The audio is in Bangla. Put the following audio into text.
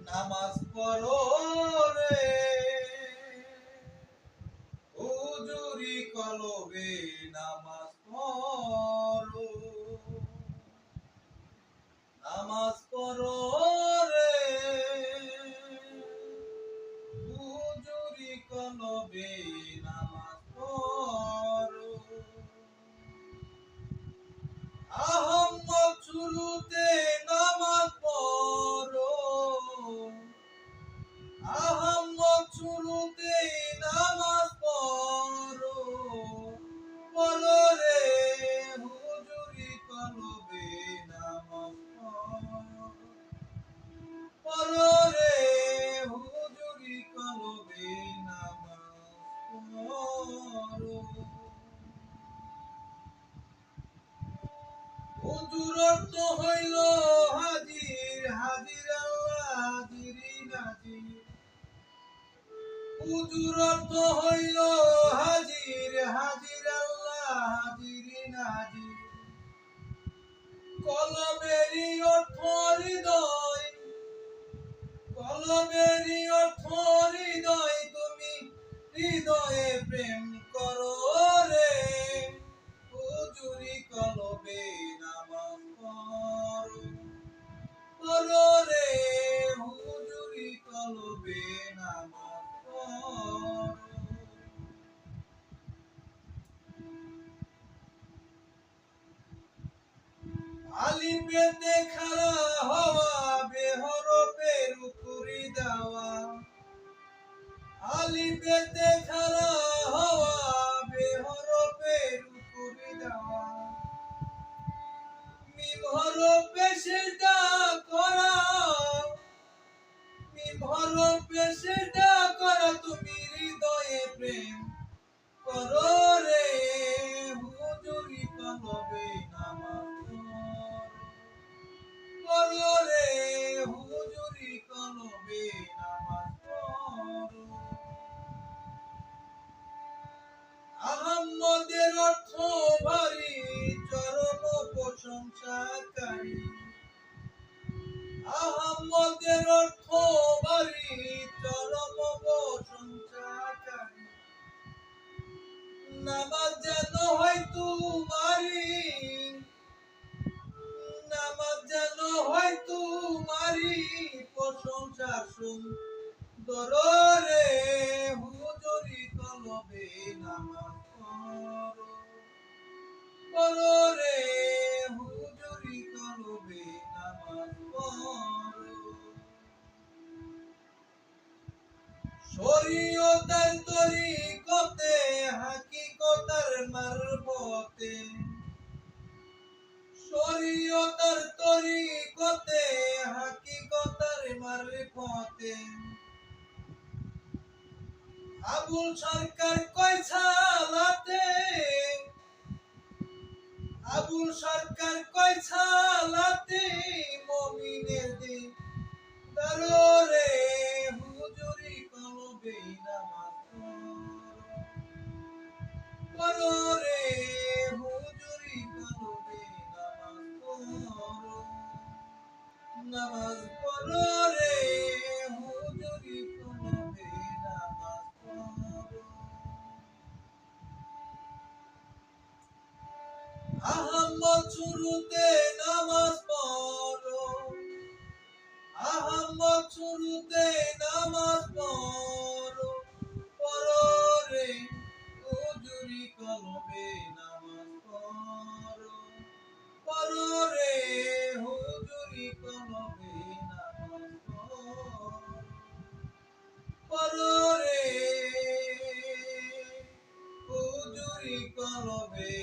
নামাজ পড়ো রে হুজুরি কলবে নামাজ পড়ো নামাজ পড়ো রে হুজুরি কলবে নামাজ পড়ো আহম্মদ শুরুতে নামাজ পড়ো আহম্মদ শুরুতে নামাজ পড়ো পড়ো রে হুজুরি কলবে নামাজ পড়ো রে হুজুরি কলবে নামাজ পড়ো হুজুর অর্থ হইল হাজির হাজির আল্লাহ হাজিরি নাজির হুজুর অর্থ হইল হাজির হাজির আল্লাহ হাজিরি নাজির কলবেরই অর্থ হৃদয় কলবেরই অর্থ হৃদয় তুমি হৃদয়ে প্রেম করো রে হুজুরি কলবে নামাজ পড়ো পড়ো রে হুজুরি কলবে নামাজ পড়ো আলিফেতে খাড়া হওয়া বেহরফের উপরি দেওয়া আলিফেতে খাড়া হওয়া বেহরফের উপরি দেওয়া মিম হরফে সেজদা করা মিম হরফে সেজদা করা তুমি হৃদয়ে প্রেম করো রে হুজুরি কলবে নামাজ পড়ো রে হুজুরি কলবে নামাজ পড়ো আহম্মদের অর্থ ভারী চরম প্রশংসাকারী আহম্মদের অর্থ ভারী চরম প্রশংসাকারী নামাজ যেন হয় তোমারি নামাজ যেন হয় তোমারি প্রশংসা সুন্দর রে হুজুরি কলবে নামাজ পড়ো পড়ো রে হুজুরি কলবে নামাজ পড়ো শরীয়তের তরিকতে হাকিকতের মারফতে শরীয়তের তরিকতে হাকিকতের মারফতে আবুল সরকার কয় ছালাতে আবুল সরকার কয় ছালাতে মুমিনের দিন দারো রে হুজুরি কলবে নামাজ পড়ো রে হুজুরি কলবে নামাজ পড়ো রে হুজুরি কলবে নামাজ পড়ো আহম্মদ শুরুতে নামাজ পড়ো আহম্মদ শুরুতে নামাজ পড়ো পড়ো রে হুজুরি কলবে নামাজ পড়ো পড়ো রে হুজুরি কলবে নামাজ পড়ো রে হুজুরি কলবে